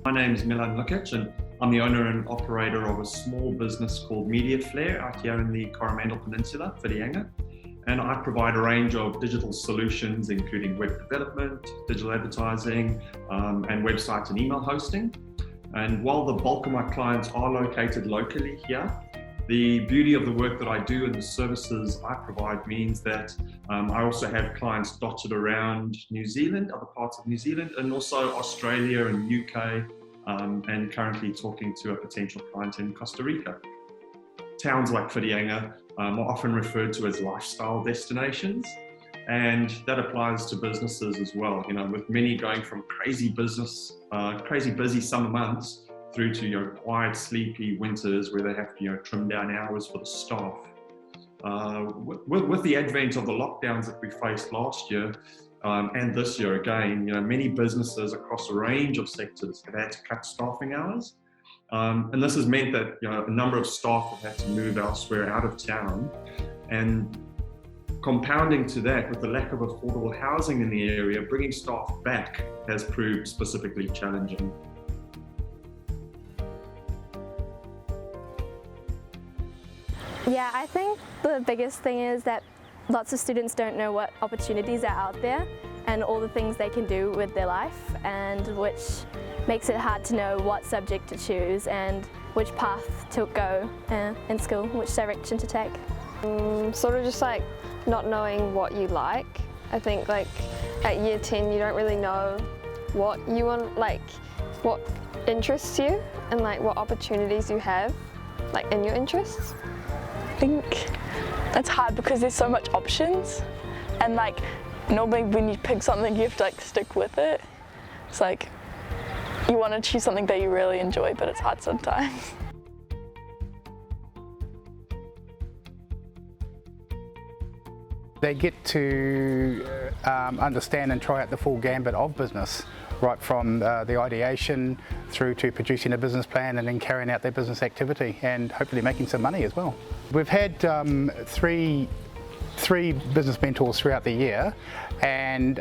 My name is Milan Lukic and I'm the owner and operator of a small business called Media Flare out here in the Coromandel Peninsula, Whirianga. And I provide a range of digital solutions, including web development, digital advertising, and website and email hosting. And while the bulk of my clients are located locally here, the beauty of the work that I do and the services I provide means that I also have clients dotted around New Zealand, other parts of New Zealand, and also Australia and UK, and currently talking to a potential client in Costa Rica. Towns like Whirianga are often referred to as lifestyle destinations, and that applies to businesses as well. You know, with many going from crazy busy summer months through to quiet, sleepy winters where they have to trim down hours for the staff. With the advent of the lockdowns that we faced last year and this year again, many businesses across a range of sectors have had to cut staffing hours. And this has meant that a number of staff have had to move elsewhere out of town. And compounding to that, with the lack of affordable housing in the area, bringing staff back has proved specifically challenging. Yeah, I think the biggest thing is that lots of students don't know what opportunities are out there and all the things they can do with their life, and which makes it hard to know what subject to choose and which path to go in school, which direction to take. Sort of just like not knowing what you like. I think like at year 10 you don't really know what you want, like what interests you and like what opportunities you have like in your interests. I think it's hard because there's so much options, and like normally when you pick something you have to like stick with it. It's like you want to choose something that you really enjoy, but it's hard sometimes. They get to understand and try out the full gambit of business, right from the ideation through to producing a business plan and then carrying out their business activity and hopefully making some money as well. We've had three business mentors throughout the year, and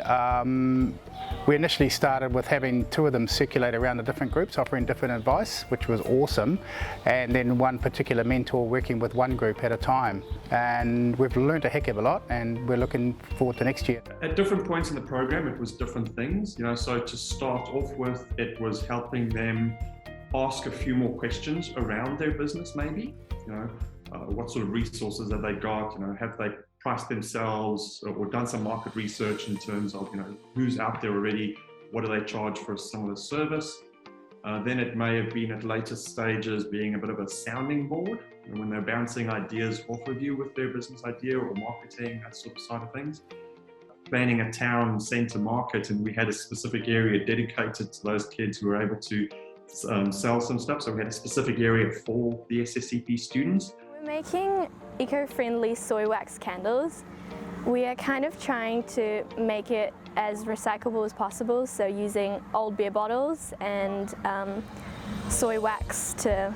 we initially started with having two of them circulate around the different groups offering different advice, which was awesome, and then one particular mentor working with one group at a time. And we've learned a heck of a lot, and we're looking forward to next year. At different points in the program it was different things, so to start off with it was helping them ask a few more questions around their business maybe. What sort of resources have they got? Have they priced themselves or done some market research in terms of who's out there already? What do they charge for a similar service? Then it may have been at later stages being a bit of a sounding board when they're bouncing ideas off of you with their business idea or marketing, that sort of side of things. Planning a town centre market, and we had a specific area dedicated to those kids who were able to sell some stuff. So we had a specific area for the SSEP students. We're making eco-friendly soy wax candles. We are kind of trying to make it as recyclable as possible, so using old beer bottles and soy wax to,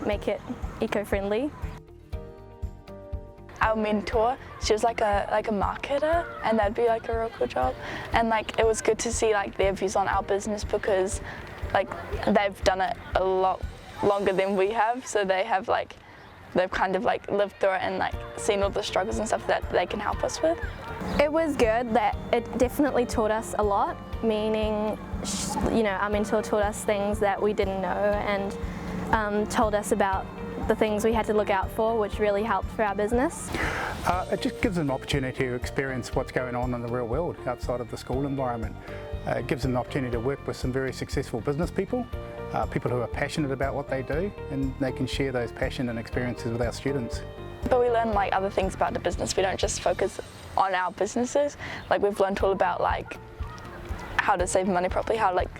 make it eco-friendly. Our mentor, she was like a marketer, and that'd be like a real cool job. And like it was good to see like their views on our business, because like they've done it a lot longer than we have, so they've kind of like lived through it and like seen all the struggles and stuff that they can help us with. It was good. That it definitely taught us a lot, meaning our mentor taught us things that we didn't know and told us about the things we had to look out for, which really helped for our business. It just gives them an opportunity to experience what's going on in the real world outside of the school environment. It gives them the opportunity to work with some very successful business people, people who are passionate about what they do, and they can share those passion and experiences with our students. But we learn like other things about the business. We don't just focus on our businesses. Like we've learned all about like how to save money properly, how like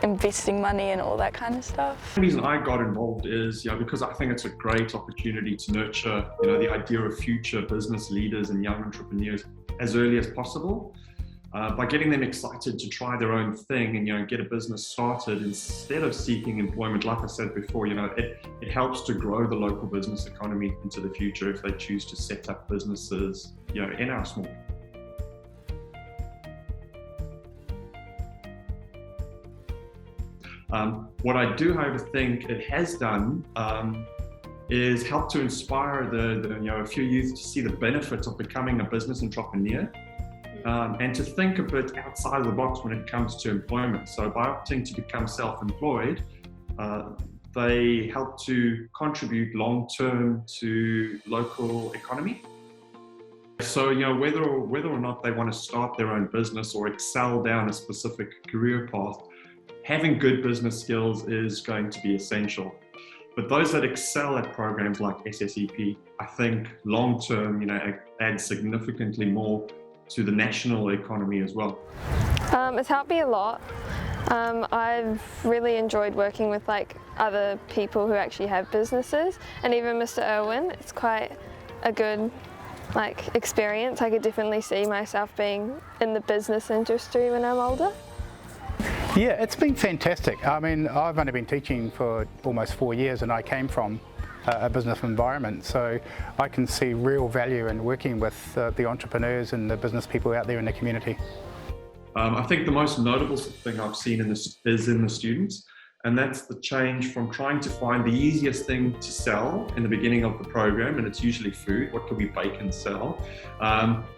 investing money and all that kind of stuff. The reason I got involved is because I think it's a great opportunity to nurture the idea of future business leaders and young entrepreneurs as early as possible. By getting them excited to try their own thing and get a business started instead of seeking employment. Like I said before, it helps to grow the local business economy into the future if they choose to set up businesses in our small. What I do, however, think it has done is help to inspire a few youth to see the benefits of becoming a business entrepreneur. And to think a bit outside of the box when it comes to employment. So by opting to become self-employed, they help to contribute long-term to local economy. So whether or not they want to start their own business or excel down a specific career path, having good business skills is going to be essential. But those that excel at programs like SSEP, I think long-term, add significantly more to the national economy as well. It's helped me a lot. I've really enjoyed working with other people who actually have businesses, and even Mr. Irwin. It's quite a good experience. I could definitely see myself being in the business industry when I'm older. Yeah, it's been fantastic. I mean, I've only been teaching for almost 4 years, and I came from a business environment, so I can see real value in working with the entrepreneurs and the business people out there in the community. I think the most notable thing I've seen is in the students, and that's the change from trying to find the easiest thing to sell in the beginning of the program, and it's usually food, what can we bake and sell,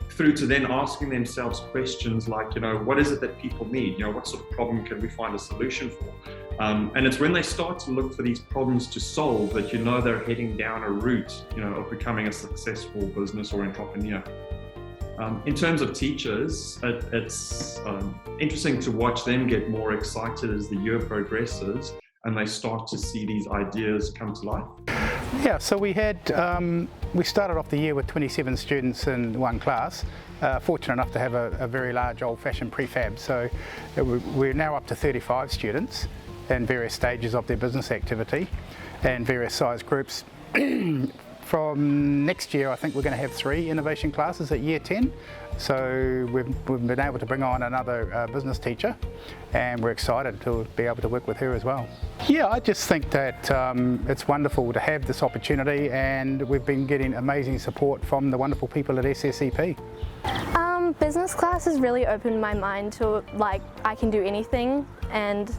through to then asking themselves questions like, what is it that people need? What sort of problem can we find a solution for? And it's when they start to look for these problems to solve that they're heading down a route, of becoming a successful business or entrepreneur. In terms of teachers, it's interesting to watch them get more excited as the year progresses and they start to see these ideas come to life. Yeah, so we started off the year with 27 students in one class. Fortunate enough to have a very large old-fashioned prefab, so we're now up to 35 students in various stages of their business activity and various size groups. From next year, I think we're going to have 3 innovation classes at year 10. So we've been able to bring on another business teacher, and we're excited to be able to work with her as well. Yeah, I just think that it's wonderful to have this opportunity, and we've been getting amazing support from the wonderful people at SSEP. Business class has really opened my mind to I can do anything and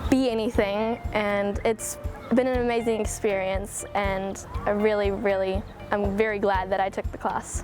be anything, and it's been an amazing experience, and I'm very glad that I took the class.